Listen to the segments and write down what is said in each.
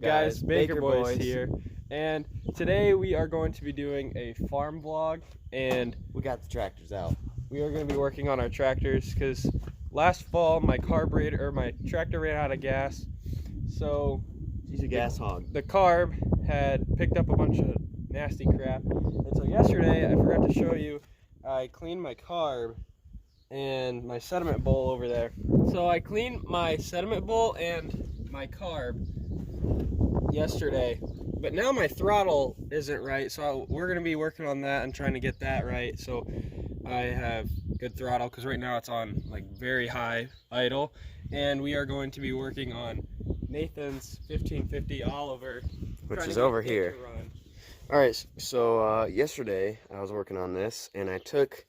Guys, Baker Boys here, and today we are going to be doing a farm vlog, and we got the tractors out. We are going to be working on our tractors because last fall my tractor ran out of gas, so she's a gas hog. The carb had picked up a bunch of nasty crap, and so yesterday I forgot to show you, I cleaned my carb and my sediment bowl over there. So I cleaned my sediment bowl and my carb yesterday, but now my throttle isn't right, so we're going to be working on that and trying to get that right so I have good throttle, because right now it's on like very high idle. And we are going to be working on Nathan's 1550 Oliver, which is over here. Alright, so yesterday I was working on this and I took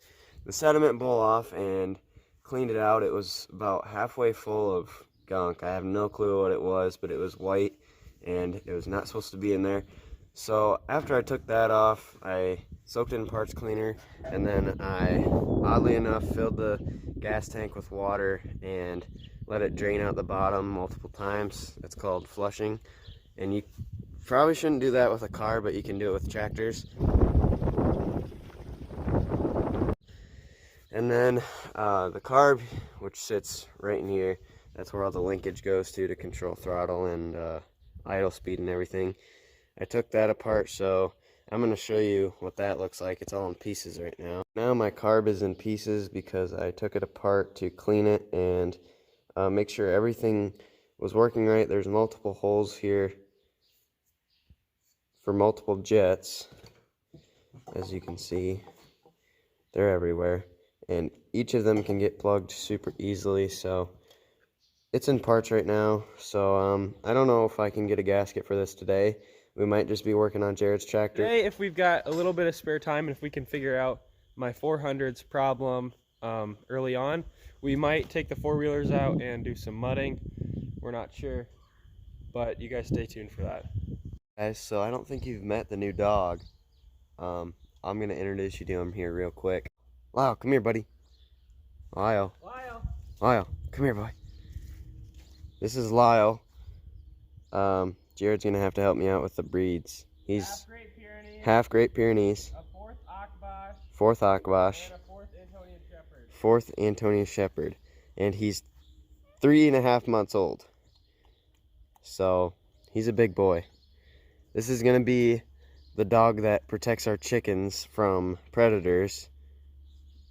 the sediment bowl off and cleaned it out. It was about halfway full of gunk. I have no clue what it was, but it was white and it was not supposed to be in there. So after I took that off, I soaked it in parts cleaner, and then I, oddly enough, filled the gas tank with water and let it drain out the bottom multiple times. That's called flushing, and you probably shouldn't do that with a car, but you can do it with tractors. And then the carb, which sits right in here, that's where all the linkage goes to control throttle and idle speed and everything. I took that apart, so I'm going to show you what that looks like. It's all in pieces right now. Now my carb is in pieces because I took it apart to clean it and make sure everything was working right. There's multiple holes here for multiple jets. As you can see, they're everywhere, and each of them can get plugged super easily. So it's in parts right now, so I don't know if I can get a gasket for this today. We might just be working on Jared's tractor. Today, if we've got a little bit of spare time and if we can figure out my 400s problem early on, we might take the four-wheelers out and do some mudding. We're not sure, but you guys stay tuned for that. Guys, so I don't think you've met the new dog. I'm going to introduce you to him here real quick. Lyle, come here, buddy. Lyle, come here, boy. This is Lyle. Jared's gonna have to help me out with the breeds. He's half Great Pyrenees, a fourth Akbash, and a fourth Antonia Shepherd, and he's 3.5 months old. So he's a big boy. This is gonna be the dog that protects our chickens from predators.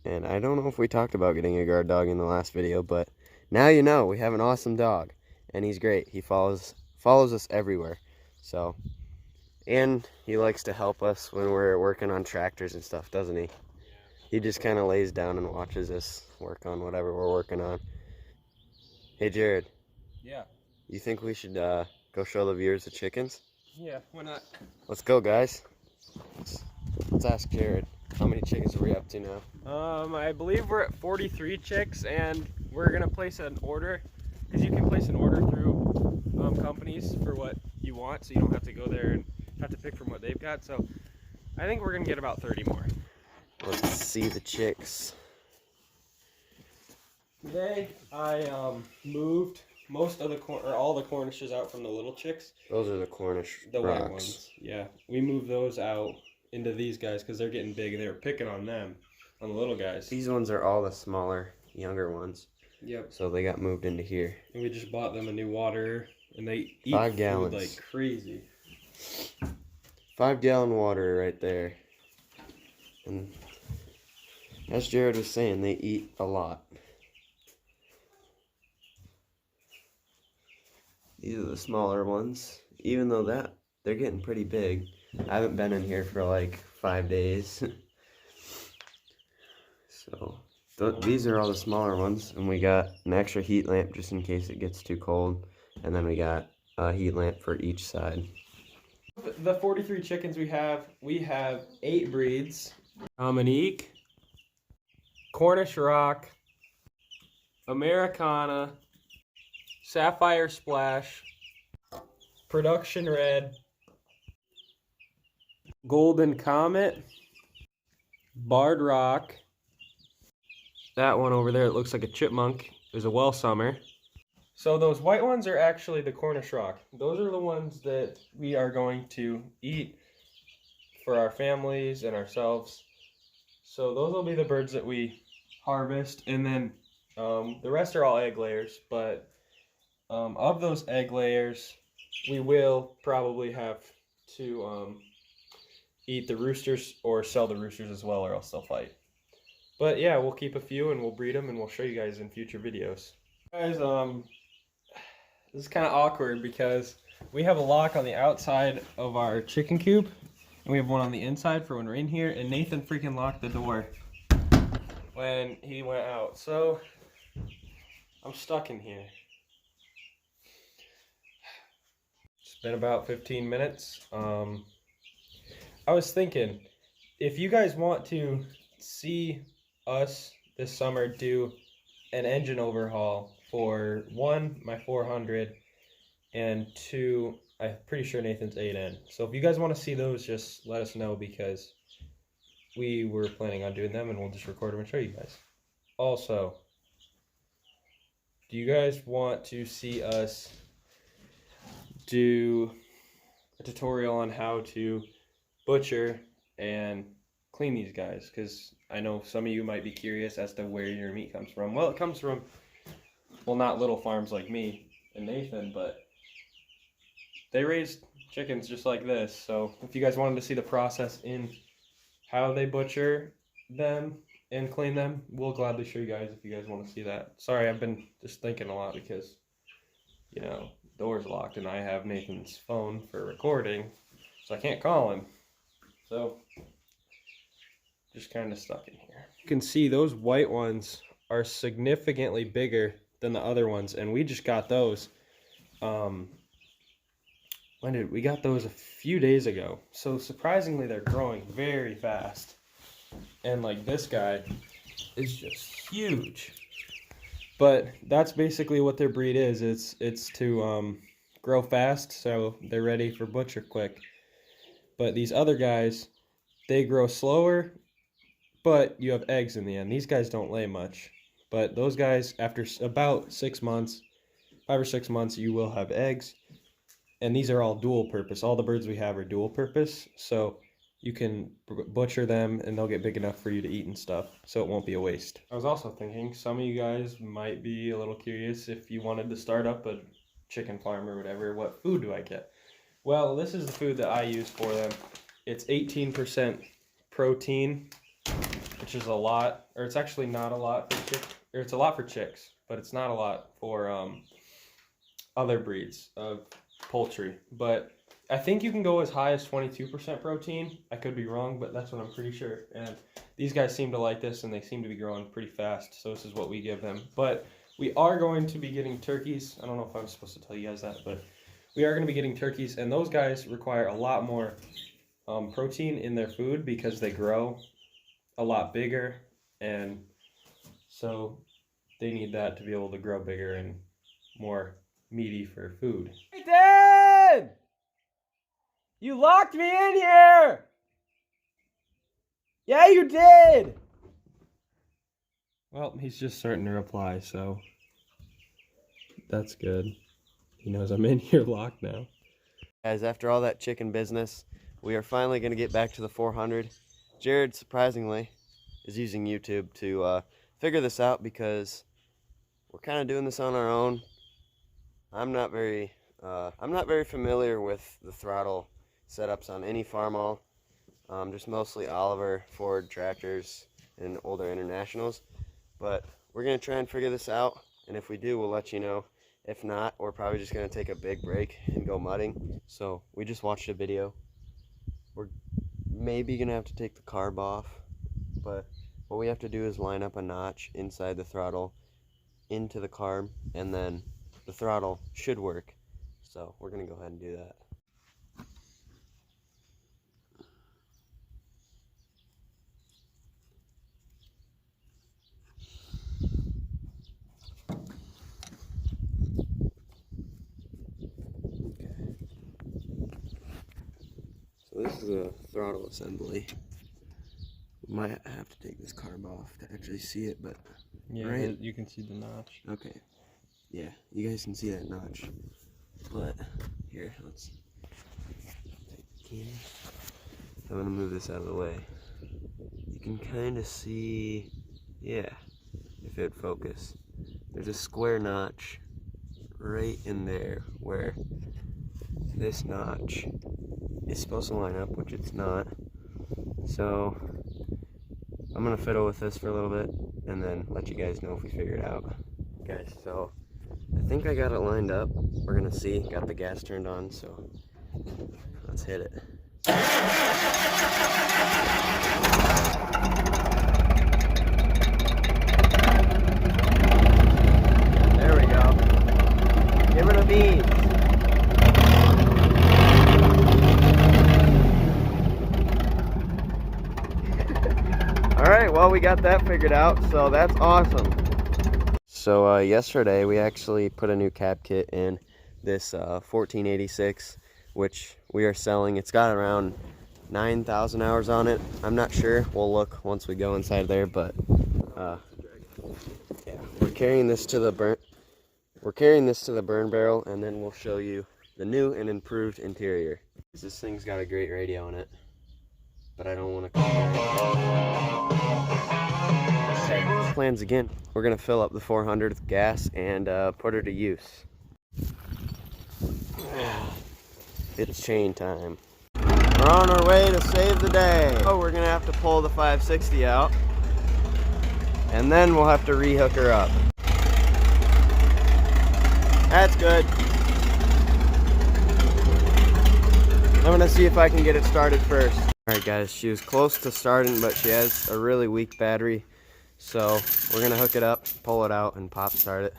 And I don't know if we talked about getting a guard dog in the last video, but now you know. We have an awesome dog. And he's great. He follows us everywhere. So, and he likes to help us when we're working on tractors and stuff, doesn't he? He just kind of lays down and watches us work on whatever we're working on. Hey, Jared. Yeah. You think we should go show the viewers the chickens? Yeah, why not? Let's go, guys. Let's ask Jared. How many chickens are we up to now? I believe we're at 43 chicks, and we're gonna place an order. Because you can place an order through companies for what you want, so you don't have to go there and have to pick from what they've got. So I think we're going to get about 30 more. Let's see the chicks. Today I moved most of the all the Cornishes out from the little chicks. Those are the Cornish the rocks. White ones. Yeah, we moved those out into these guys because they're getting big and they were picking on them, on the little guys. These ones are all the smaller, younger ones. Yep. So they got moved into here. And we just bought them a new water, and they eat 5 gallons. Food like crazy. 5-gallon water right there. And as Jared was saying, they eat a lot. These are the smaller ones. Even though they're getting pretty big. I haven't been in here for like 5 days. So these are all the smaller ones, and we got an extra heat lamp just in case it gets too cold, and then we got a heat lamp for each side. The 43 chickens we have 8 breeds: Dominique, Cornish Rock, Americana, Sapphire Splash, Production Red, Golden Comet, Barred Rock. That one over there, it looks like a chipmunk, is a Welsummer. So those white ones are actually the Cornish rock. Those are the ones that we are going to eat for our families and ourselves. So those will be the birds that we harvest, and then the rest are all egg layers. But of those egg layers, we will probably have to eat the roosters or sell the roosters as well, or else they'll fight. But yeah, we'll keep a few and we'll breed them, and we'll show you guys in future videos. Guys, this is kind of awkward because we have a lock on the outside of our chicken coop, and we have one on the inside for when we're in here, and Nathan freaking locked the door when he went out. So I'm stuck in here. It's been about 15 minutes. I was thinking, if you guys want to see us this summer do an engine overhaul for one, my 400, and two, I'm pretty sure Nathan's 8N. So if you guys want to see those, just let us know, because we were planning on doing them, and we'll just record them and show you guys. Also, do you guys want to see us do a tutorial on how to butcher and clean these guys? Because I know some of you might be curious as to where your meat comes from. Well, it comes from, well, not little farms like me and Nathan, but they raise chickens just like this. So if you guys wanted to see the process in how they butcher them and clean them, we'll gladly show you guys if you guys want to see that. Sorry, I've been just thinking a lot because, you know, door's locked and I have Nathan's phone for recording, so I can't call him. So just kind of stuck in here. You can see those white ones are significantly bigger than the other ones, and we just got those. When did we got those? A few days ago. So surprisingly, they're growing very fast. And like this guy is just huge. But that's basically what their breed is. It's to grow fast, so they're ready for butcher quick. But these other guys, they grow slower, but you have eggs in the end. These guys don't lay much. But those guys, after about 6 months, 5 or 6 months, you will have eggs. And these are all dual purpose. All the birds we have are dual purpose. So you can butcher them and they'll get big enough for you to eat and stuff. So it won't be a waste. I was also thinking some of you guys might be a little curious, if you wanted to start up a chicken farm or whatever, what food do I get? Well, this is the food that I use for them. It's 18% protein, which is a lot, or it's actually not a lot for chicks, or it's a lot for chicks, but it's not a lot for other breeds of poultry. But I think you can go as high as 22% protein. I could be wrong, but that's what I'm pretty sure. And these guys seem to like this, and they seem to be growing pretty fast, so this is what we give them. But we are going to be getting turkeys. I don't know if I'm supposed to tell you guys that, but we are going to be getting turkeys, and those guys require a lot more protein in their food because they grow a lot bigger, and so they need that to be able to grow bigger and more meaty for food. Hey, Dad! You locked me in here! Yeah, you did! Well, he's just starting to reply, so that's good. He knows I'm in here locked now. Guys, after all that chicken business, we are finally going to get back to the 400. Jared, surprisingly, is using YouTube to figure this out because we're kind of doing this on our own. I'm not very familiar with the throttle setups on any farmall. Just mostly Oliver, Ford tractors, and older Internationals. But we're going to try and figure this out, and if we do, we'll let you know. If not, we're probably just going to take a big break and go mudding. So we just watched a video. We're maybe going to have to take the carb off, but what we have to do is line up a notch inside the throttle into the carb, and then the throttle should work. So we're going to go ahead and do that. So this is a throttle assembly. We might have to take this carb off to actually see it, but yeah, right. You can see the notch. Okay. Yeah, you guys can see that notch. But here, let's I'm gonna move this out of the way. You can kind of see, yeah, if it would focus. There's a square notch right in there where this notch is supposed to line up, which it's not. So I'm gonna fiddle with this for a little bit and then let you guys know if we figure it out. Guys, so I think I got it lined up. We're gonna see. Got the gas turned on, so let's hit it. There we go. Give it a beat. Alright, well, we got that figured out, so that's awesome. So yesterday we actually put a new cab kit in this 1486, which we are selling. It's got around 9,000 hours on it. I'm not sure. We'll look once we go inside there, but yeah, we're carrying this to the burn barrel, and then we'll show you the new and improved interior. This thing's got a great radio in it, but I don't want to plans again. We're gonna fill up the 400 with gas and put her to use. It's chain time. We're on our way to save the day. Oh, we're gonna have to pull the 560 out, and then we'll have to rehook her up. That's good. I'm gonna see if I can get it started first. Alright guys, she was close to starting, but she has a really weak battery. So we're gonna hook it up, pull it out, and pop start it.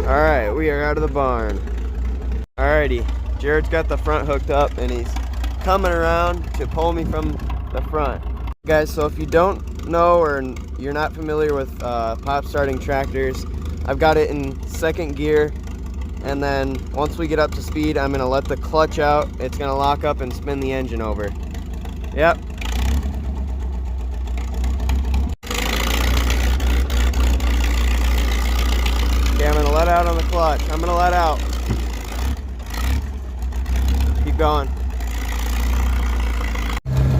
Alright, we are out of the barn. Alrighty, Jared's got the front hooked up and he's coming around to pull me from the front. Guys, so if you don't know or you're not familiar with pop starting tractors, I've got it in second gear. And then once we get up to speed, I'm gonna let the clutch out. It's gonna lock up and spin the engine over. Yep. Okay, I'm gonna let out on the clutch. I'm gonna let out. Keep going.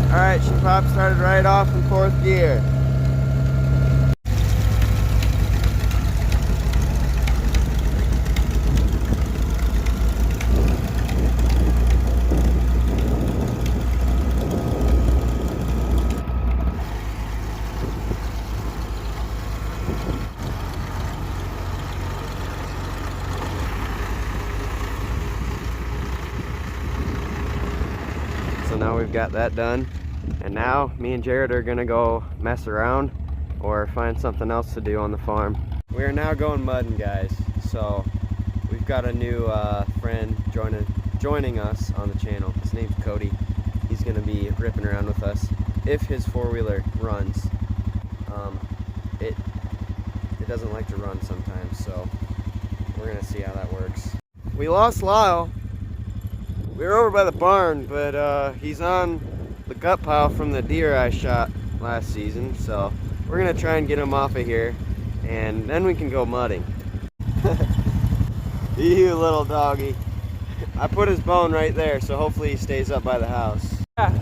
All right, she pop started right off in fourth gear. So now we've got that done, and now me and Jared are gonna go mess around or find something else to do on the farm. We are now going mudding, guys. So we've got a new friend joining us on the channel. His name's Cody. He's gonna be ripping around with us if his four-wheeler runs. It doesn't like to run sometimes, so we're gonna see how that works. We lost Lyle. We were over by the barn, but he's on the gut pile from the deer I shot last season, so we're gonna try and get him off of here, and then we can go mudding. You little doggy. I put his bone right there, so hopefully he stays up by the house. Yeah.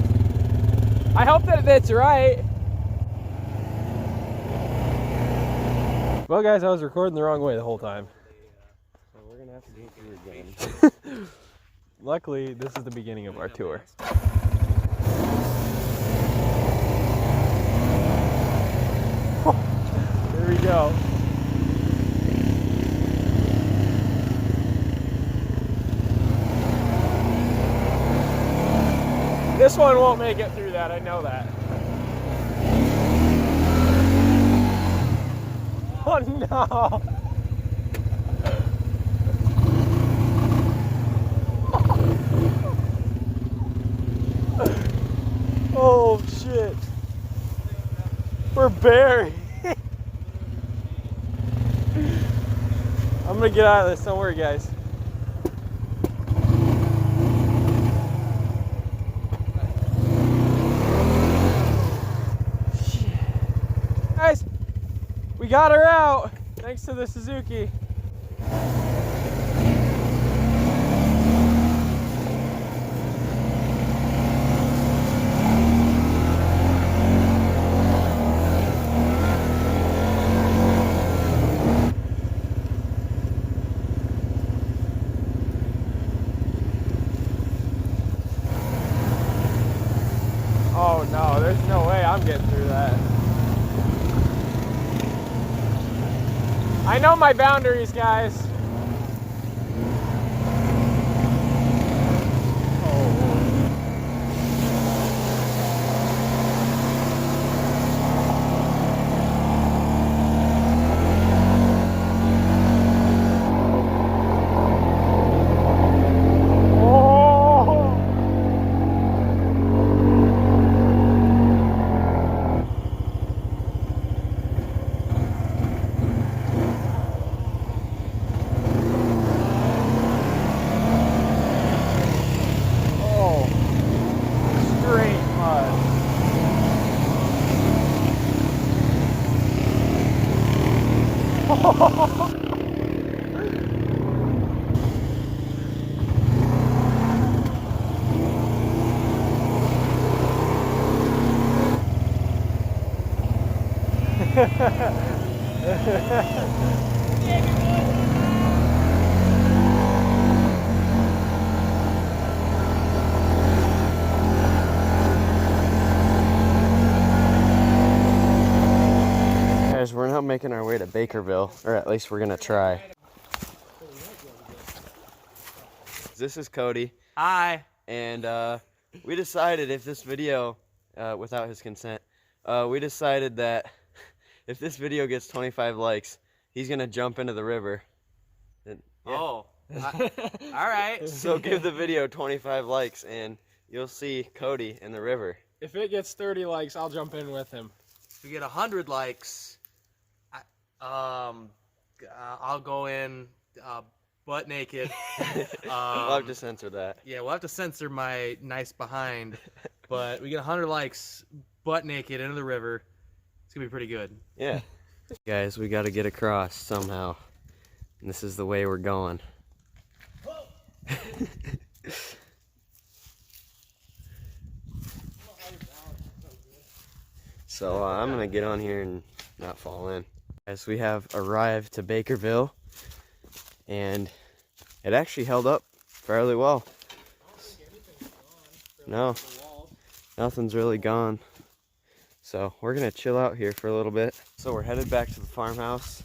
I hope that that's right. Well guys, I was recording the wrong way the whole time. So we're gonna have to do it through again. Luckily, this is the beginning of our tour. There we go. This one won't make it through that, I know that. Oh no! Oh shit. We're buried. I'm gonna get out of this, don't worry guys. We got her out, thanks to the Suzuki. Oh no, there's no way I'm getting through that. I know my boundaries, guys. Guys, we're now making our way to Bakerville, or at least we're gonna try. This is Cody. Hi. And we decided if this video, without his consent, we decided that if this video gets 25 likes, he's gonna jump into the river. And, yeah. Oh, all right. So give the video 25 likes and you'll see Cody in the river. If it gets 30 likes, I'll jump in with him. If we get 100 likes, I'll go in butt naked. We'll have to censor that. Yeah, we'll have to censor my nice behind. But we get 100 likes, butt naked into the river. It's gonna be pretty good. Yeah. Guys, we got to get across somehow. And this is the way we're going. So I'm going to get on here and not fall in. Guys, we have arrived to Bakerville. And it actually held up fairly well. No, nothing's really gone. So we're gonna chill out here for a little bit. So we're headed back to the farmhouse.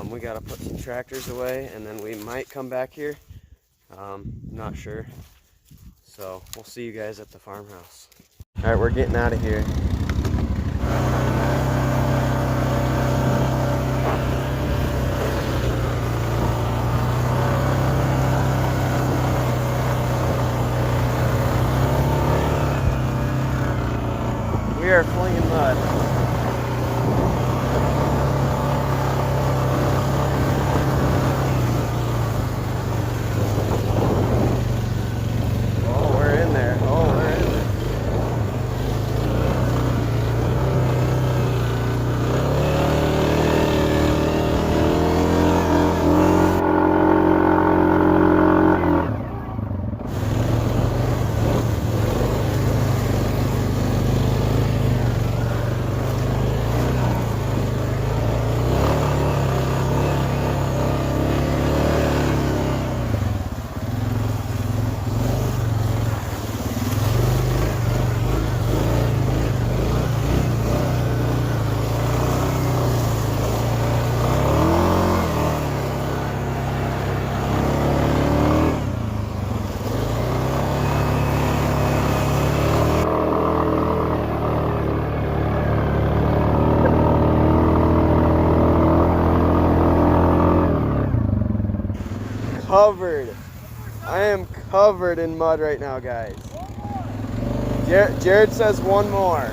We gotta put some tractors away and then we might come back here. Not sure. So we'll see you guys at the farmhouse. All right, we're getting out of here. We are flinging mud. Oh, we're in there. Oh, we're in there. Covered. I am covered in mud right now, guys. Jared says one more.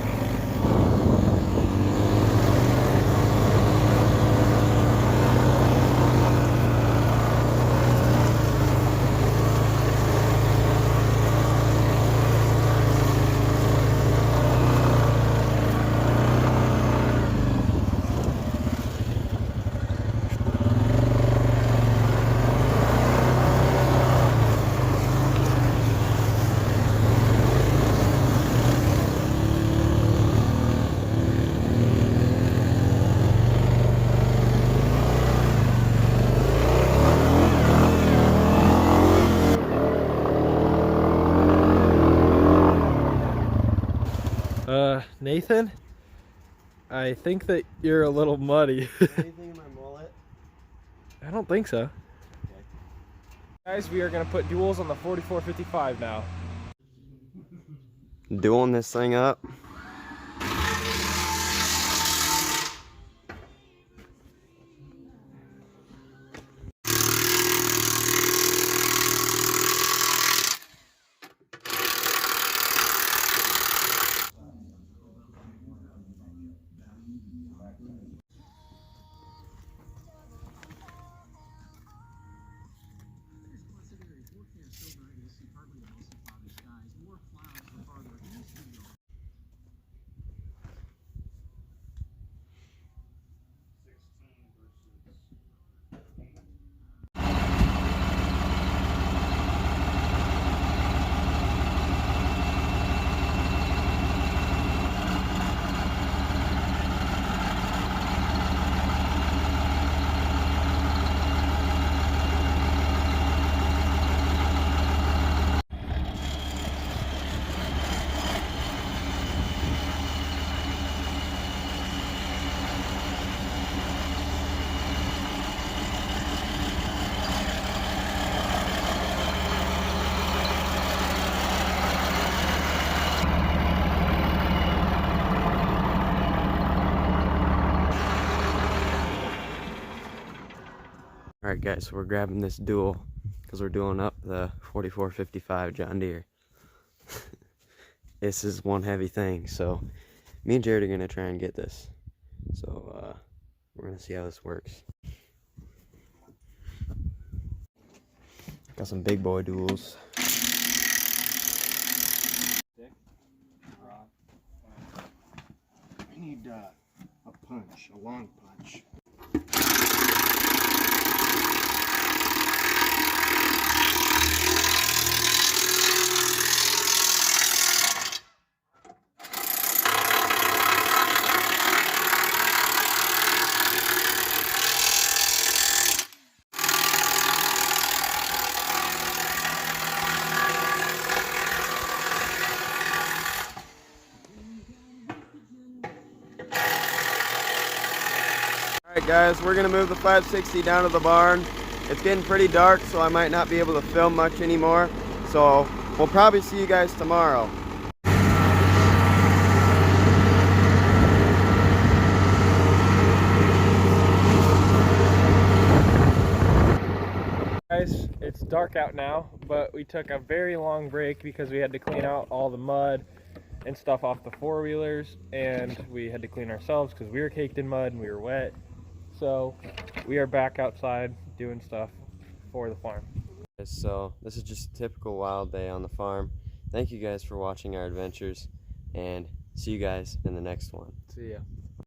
Nathan, I think that you're a little muddy. Anything in my mullet? I don't think so. Okay. Guys, we are going to put duals on the 4455 now. Dueling this thing up. Alright guys, so we're grabbing this dual because we're doing up the 4455 John Deere. This is one heavy thing, so me and Jared are going to try and get this. So we're going to see how this works. Got some big boy duals. I need a punch, a long punch. Alright guys, we're going to move the 560 down to the barn. It's getting pretty dark, so I might not be able to film much anymore. So we'll probably see you guys tomorrow. Guys, it's dark out now, but we took a very long break because we had to clean out all the mud and stuff off the four-wheelers, and we had to clean ourselves because we were caked in mud and we were wet. So we are back outside doing stuff for the farm. So this is just a typical wild day on the farm. Thank you guys for watching our adventures, and see you guys in the next one. See ya.